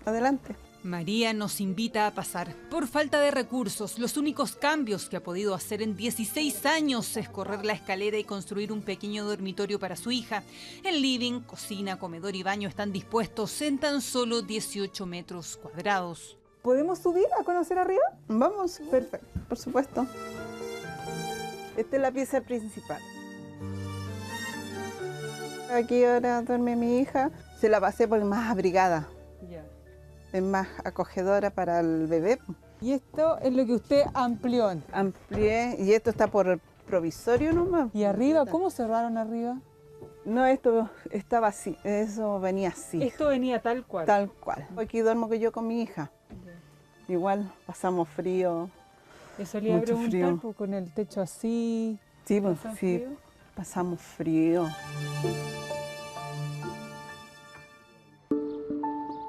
adelante. María nos invita a pasar. Por falta de recursos, los únicos cambios que ha podido hacer en 16 años es correr la escalera y construir un pequeño dormitorio para su hija. El living, cocina, comedor y baño están dispuestos en tan solo 18 metros cuadrados. ¿Podemos subir a conocer arriba? Vamos, perfecto, por supuesto. Esta es la pieza principal. Aquí ahora duerme mi hija. Se la pasé porque es más abrigada. Es más acogedora para el bebé. Y esto es lo que usted amplió. Amplié y esto está por provisorio nomás. ¿Y arriba? ¿Cómo cerraron arriba? No, esto estaba así, eso venía así. Esto venía tal cual. Tal cual. Aquí duermo yo con mi hija. Igual pasamos frío. Eso le iba a preguntar, pues, con el techo así. Sí, pues, sí, pasamos frío.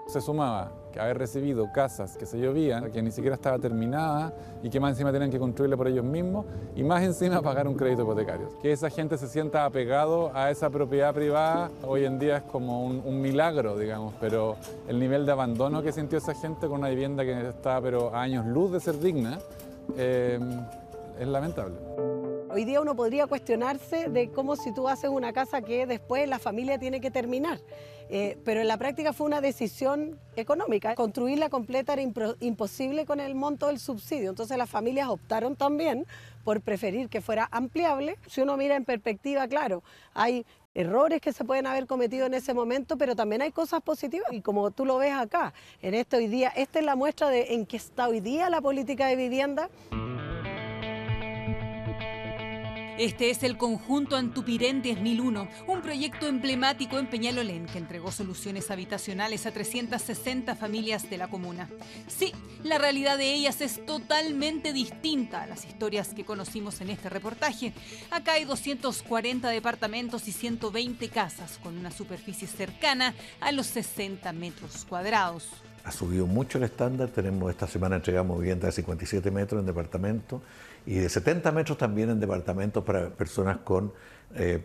Se sumaba que haber recibido casas que se llovían, que ni siquiera estaba terminada y que más encima tenían que construirla por ellos mismos y más encima pagar un crédito hipotecario. Que esa gente se sienta apegado a esa propiedad privada hoy en día es como un milagro, digamos, pero el nivel de abandono que sintió esa gente con una vivienda que está pero a años luz de ser digna es lamentable. Hoy día uno podría cuestionarse de cómo si tú haces una casa que después la familia tiene que terminar. Pero en la práctica fue una decisión económica. Construirla completa era imposible con el monto del subsidio. Entonces las familias optaron también por preferir que fuera ampliable. Si uno mira en perspectiva, claro, hay errores que se pueden haber cometido en ese momento, pero también hay cosas positivas. Y como tú lo ves acá, en este hoy día, esta es la muestra de en qué está hoy día la política de vivienda. Este es el conjunto Antupirén 10.001, un proyecto emblemático en Peñalolén que entregó soluciones habitacionales a 360 familias de la comuna. Sí, la realidad de ellas es totalmente distinta a las historias que conocimos en este reportaje. Acá hay 240 departamentos y 120 casas con una superficie cercana a los 60 metros cuadrados. Ha subido mucho el estándar, esta semana entregamos vivienda de 57 metros en departamento y de 70 metros también en departamentos para personas con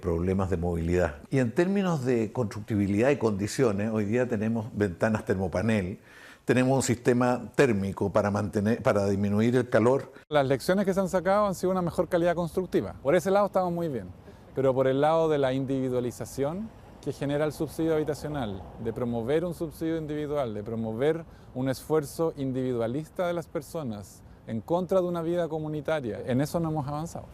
problemas de movilidad. Y en términos de constructibilidad y condiciones, hoy día tenemos ventanas termopanel, tenemos un sistema térmico para disminuir el calor. Las lecciones que se han sacado han sido una mejor calidad constructiva. Por ese lado estamos muy bien, pero por el lado de la individualización que genera el subsidio habitacional, de promover un subsidio individual, de promover un esfuerzo individualista de las personas en contra de una vida comunitaria. En eso no hemos avanzado.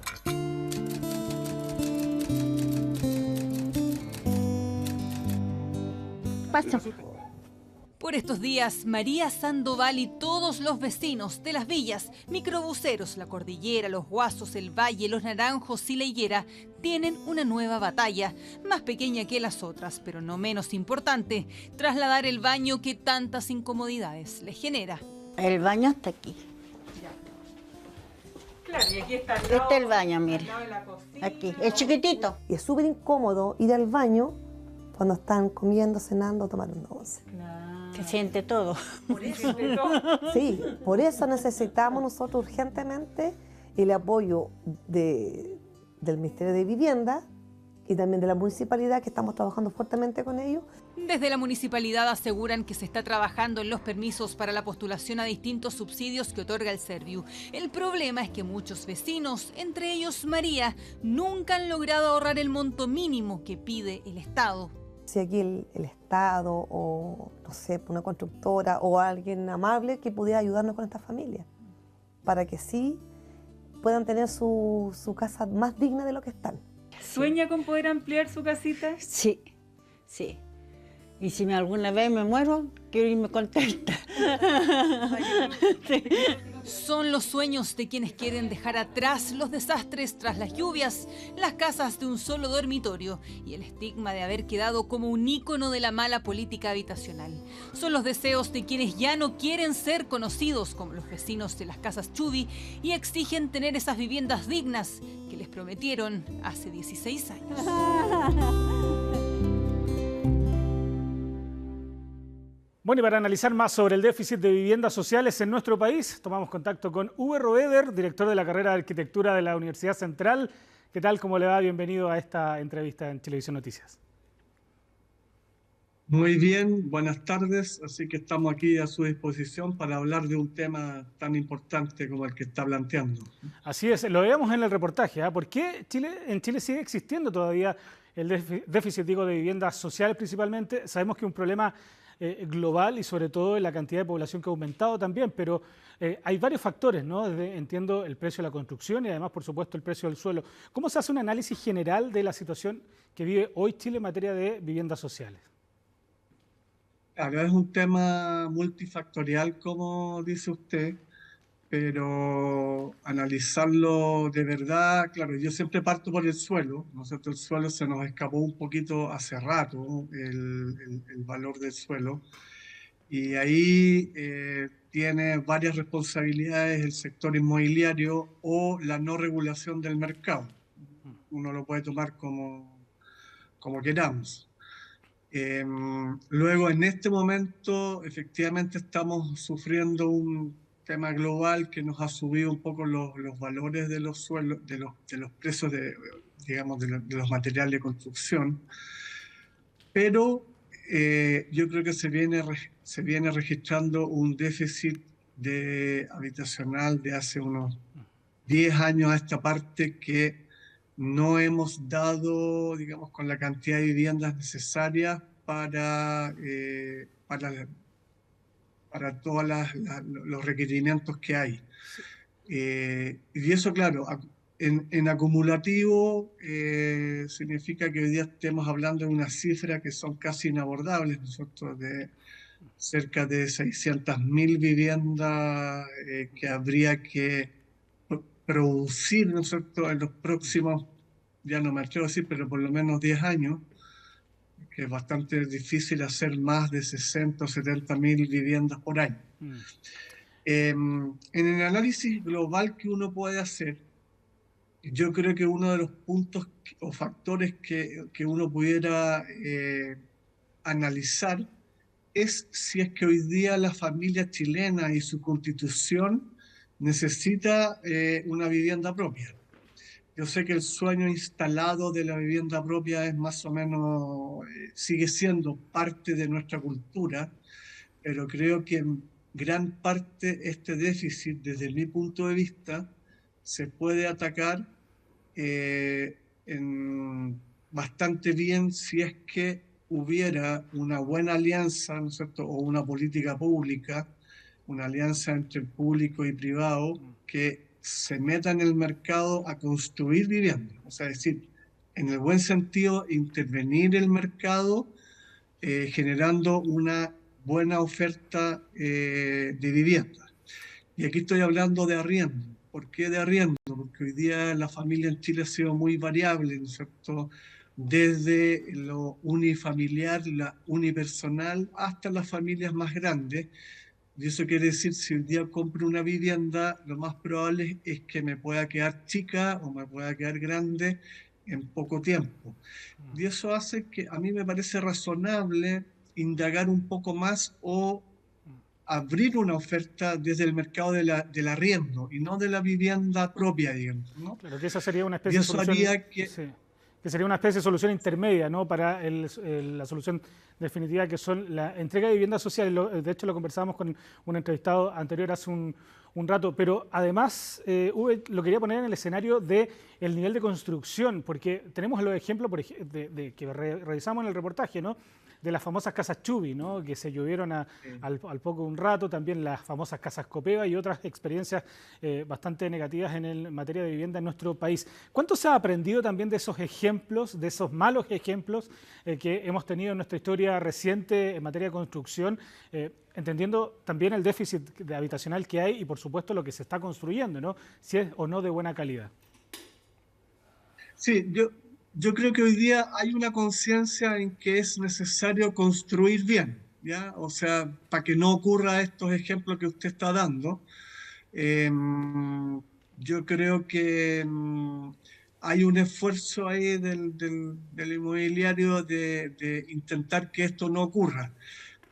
Pasa. Por estos días, María Sandoval y todos los vecinos de las villas, microbuseros, La Cordillera, Los Guasos, El Valle, Los Naranjos y La Higuera, tienen una nueva batalla, más pequeña que las otras, pero no menos importante, trasladar el baño que tantas incomodidades les genera. El baño está aquí. Claro, y aquí está Este es el baño, mire. Aquí, es chiquitito. Y es súper incómodo ir al baño cuando están comiendo, cenando, tomando once. Se siente todo. Por eso. Sí, por eso necesitamos nosotros urgentemente el apoyo del Ministerio de Vivienda y también de la municipalidad, que estamos trabajando fuertemente con ellos. Desde la municipalidad aseguran que se está trabajando en los permisos para la postulación a distintos subsidios que otorga el Serviu. El problema es que muchos vecinos, entre ellos María, nunca han logrado ahorrar el monto mínimo que pide el Estado. si aquí el Estado o, no sé, una constructora o alguien amable que pudiera ayudarnos con estas familias, para que sí puedan tener su casa más digna de lo que están. ¿Sueña con poder ampliar su casita? Sí, sí. Y si alguna vez me muero, quiero irme contenta. Sí. Son los sueños de quienes quieren dejar atrás los desastres tras las lluvias, las casas de un solo dormitorio y el estigma de haber quedado como un ícono de la mala política habitacional. Son los deseos de quienes ya no quieren ser conocidos como los vecinos de las casas Chubi y exigen tener esas viviendas dignas que les prometieron hace 16 años. Bueno, y para analizar más sobre el déficit de viviendas sociales en nuestro país, tomamos contacto con Uwe Roeder, director de la carrera de Arquitectura de la Universidad Central. ¿Qué tal? ¿Cómo le va? Bienvenido a esta entrevista en Chilevisión Noticias. Muy bien, buenas tardes. Así que estamos aquí a su disposición para hablar de un tema tan importante como el que está planteando. Así es, lo veíamos en el reportaje. ¿Por qué en Chile sigue existiendo todavía el déficit, de viviendas sociales principalmente? Sabemos que es un problema global y sobre todo en la cantidad de población que ha aumentado también, pero hay varios factores, ¿no? Entiendo el precio de la construcción y además, por supuesto, el precio del suelo. ¿Cómo se hace un análisis general de la situación que vive hoy Chile en materia de viviendas sociales? Claro, es un tema multifactorial, como dice usted, pero analizarlo de verdad, claro, yo siempre parto por el suelo, ¿no es cierto? El suelo se nos escapó un poquito hace rato, el valor del suelo, y ahí tiene varias responsabilidades el sector inmobiliario o la no regulación del mercado. Uno lo puede tomar como queramos. Luego, en este momento, efectivamente estamos sufriendo un tema global que nos ha subido un poco los valores de los suelos, de los precios de los materiales de construcción, pero yo creo que se viene registrando un déficit habitacional de hace unos 10 años a esta parte que no hemos dado, digamos, con la cantidad de viviendas necesarias para todos los requerimientos que hay. Y eso, claro, en acumulativo significa que hoy día estemos hablando de unas cifras que son casi inabordables, nosotros de cerca de 600.000 viviendas que habría que producir, ¿no es cierto?, en los próximos, ya no me atrevo a decir, pero por lo menos 10 años, que es bastante difícil hacer más de 60 o 70.000 viviendas por año. En el análisis global que uno puede hacer, yo creo que uno de los puntos o factores que uno pudiera analizar es si es que hoy día la familia chilena y su constitución necesita una vivienda propia. Yo sé que el sueño instalado de la vivienda propia es más o menos, sigue siendo parte de nuestra cultura, pero creo que en gran parte este déficit, desde mi punto de vista, se puede atacar bastante bien si es que hubiera una buena alianza, ¿no es cierto?, o una política pública, una alianza entre el público y privado que se meta en el mercado a construir viviendas. O sea, es decir, en el buen sentido, intervenir el mercado generando una buena oferta de viviendas. Y aquí estoy hablando de arriendo. ¿Por qué de arriendo? Porque hoy día la familia en Chile ha sido muy variable, ¿no es cierto?, desde lo unifamiliar, la unipersonal, hasta las familias más grandes. Y eso quiere decir, si un día compro una vivienda, lo más probable es que me pueda quedar chica o me pueda quedar grande en poco tiempo. Y eso hace que a mí me parece razonable indagar un poco más o abrir una oferta desde el mercado del arriendo y no de la vivienda propia, digamos, ¿no? Claro, que esa sería una especie de solución. Y eso haría que... Sí. Que sería una especie de solución intermedia, ¿no? Para la solución definitiva, que son la entrega de viviendas sociales. De hecho, lo conversábamos con un entrevistado anterior hace un rato, pero además lo quería poner en el escenario del nivel de construcción, porque tenemos los ejemplos que revisamos en el reportaje, ¿no? De las famosas casas Chubi, ¿no? Que se llovieron al poco un rato, también las famosas casas Copeva y otras experiencias bastante negativas en materia de vivienda en nuestro país. ¿Cuánto se ha aprendido también de esos ejemplos, de esos malos ejemplos que hemos tenido en nuestra historia reciente en materia de construcción, entendiendo también el déficit habitacional que hay y por supuesto lo que se está construyendo, ¿no? Si es o no de buena calidad? Sí, yo creo que hoy día hay una conciencia en que es necesario construir bien, ¿ya? O sea, para que no ocurra estos ejemplos que usted está dando. Yo creo que hay un esfuerzo ahí del inmobiliario de intentar que esto no ocurra.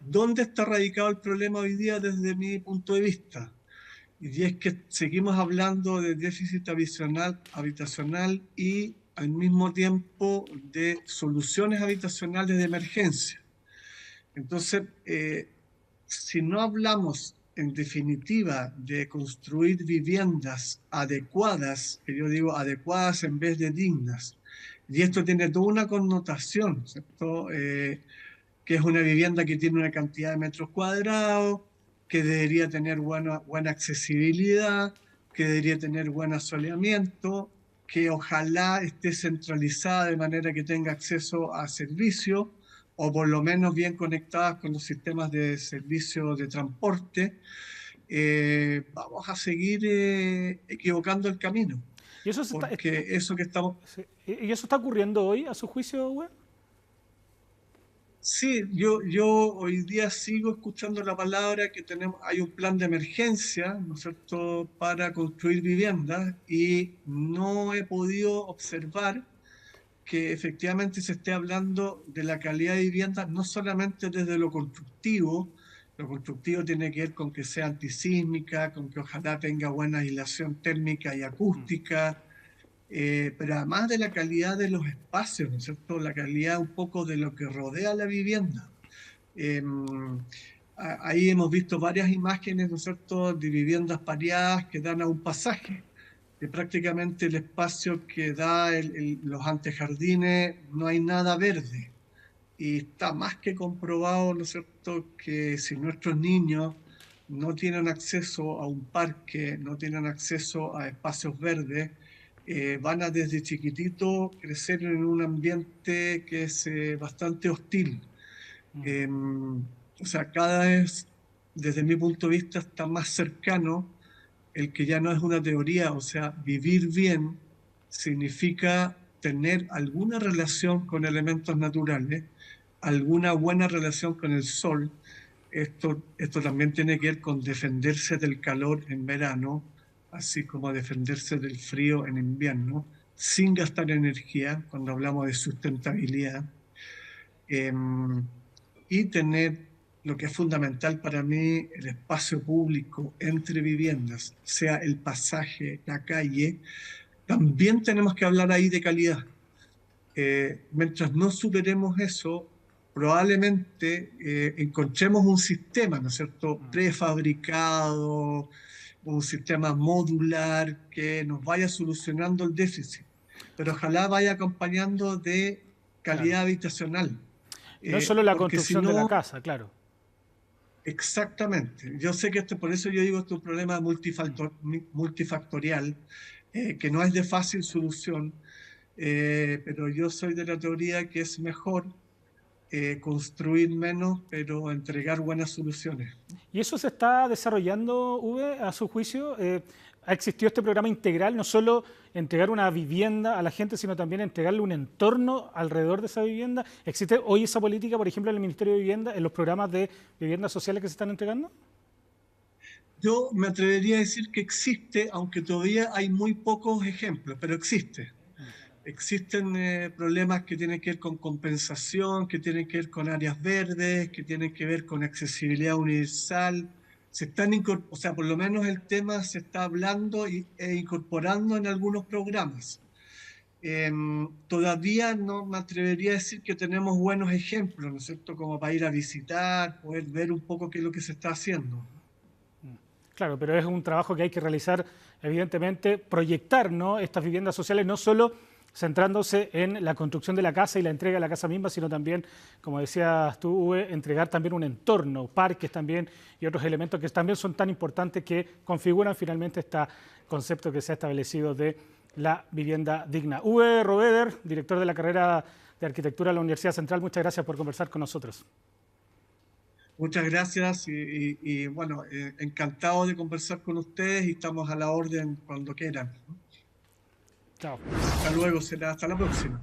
¿Dónde está radicado el problema hoy día desde mi punto de vista? Y es que seguimos hablando de déficit habitacional y al mismo tiempo de soluciones habitacionales de emergencia. Entonces, si no hablamos en definitiva de construir viviendas adecuadas, que yo digo adecuadas en vez de dignas, y esto tiene toda una connotación, ¿cierto? Que es una vivienda que tiene una cantidad de metros cuadrados, que debería tener buena accesibilidad, que debería tener buen asoleamiento, que ojalá esté centralizada de manera que tenga acceso a servicios, o por lo menos bien conectadas con los sistemas de servicio de transporte. Vamos a seguir equivocando el camino. ¿Y eso está ocurriendo hoy, a su juicio, Uwe? Sí, yo hoy día sigo escuchando la palabra que hay un plan de emergencia, ¿no es cierto?, para construir viviendas, y no he podido observar que efectivamente se esté hablando de la calidad de vivienda, no solamente desde lo constructivo tiene que ver con que sea antisísmica, con que ojalá tenga buena aislación térmica y acústica, pero además de la calidad de los espacios, ¿no es cierto?, la calidad un poco de lo que rodea la vivienda. Ahí hemos visto varias imágenes, ¿no es cierto?, de viviendas pareadas que dan a un pasaje, que prácticamente el espacio que da los antejardines no hay nada verde. Y está más que comprobado, ¿no es cierto?, que si nuestros niños no tienen acceso a un parque, no tienen acceso a espacios verdes, van a desde chiquitito crecer en un ambiente que es bastante hostil. O sea, cada vez, desde mi punto de vista, está más cercano el que ya no es una teoría. O sea, vivir bien significa tener alguna relación con elementos naturales, alguna buena relación con el sol. Esto también tiene que ver con defenderse del calor en verano, así como defenderse del frío en invierno, sin gastar energía, cuando hablamos de sustentabilidad, y tener lo que es fundamental para mí, el espacio público entre viviendas, sea el pasaje, la calle. También tenemos que hablar ahí de calidad. Mientras no superemos eso, probablemente encontremos un sistema, ¿no es cierto?, prefabricado, un sistema modular que nos vaya solucionando el déficit, pero ojalá vaya acompañando de calidad habitacional. No solo la construcción de la casa, claro. Exactamente. Yo sé que por eso yo digo, esto es un problema multifactorial, que no es de fácil solución, pero yo soy de la teoría que es mejor construir menos, pero entregar buenas soluciones. ¿Y eso se está desarrollando, Uwe, a su juicio? ¿Ha existido este programa integral, no solo entregar una vivienda a la gente, sino también entregarle un entorno alrededor de esa vivienda? ¿Existe hoy esa política, por ejemplo, en el Ministerio de Vivienda, en los programas de viviendas sociales que se están entregando? Yo me atrevería a decir que existe, aunque todavía hay muy pocos ejemplos, pero existe. Existen problemas que tienen que ver con compensación, que tienen que ver con áreas verdes, que tienen que ver con accesibilidad universal. O sea, por lo menos el tema se está hablando e incorporando en algunos programas. todavía no me atrevería a decir que tenemos buenos ejemplos, ¿no es cierto?, como para ir a visitar, poder ver un poco qué es lo que se está haciendo. Claro, pero es un trabajo que hay que realizar, evidentemente, proyectar, ¿no?, estas viviendas sociales, no solo centrándose en la construcción de la casa y la entrega de la casa misma, sino también, como decías tú, Uwe, entregar también un entorno, parques también y otros elementos que también son tan importantes que configuran finalmente este concepto que se ha establecido de la vivienda digna. Uwe Robeder, director de la carrera de Arquitectura de la Universidad Central, muchas gracias por conversar con nosotros. Muchas gracias y bueno, encantado de conversar con ustedes y estamos a la orden cuando quieran. Chao. Hasta luego, será hasta la próxima.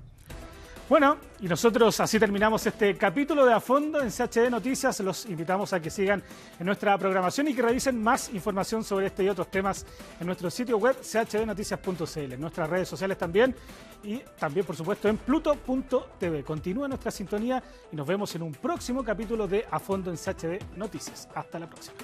Bueno, y nosotros así terminamos este capítulo de A Fondo en CHD Noticias. Los invitamos a que sigan en nuestra programación y que revisen más información sobre este y otros temas en nuestro sitio web chdnoticias.cl, en nuestras redes sociales también y también, por supuesto, en pluto.tv. Continúa nuestra sintonía y nos vemos en un próximo capítulo de A Fondo en CHD Noticias. Hasta la próxima.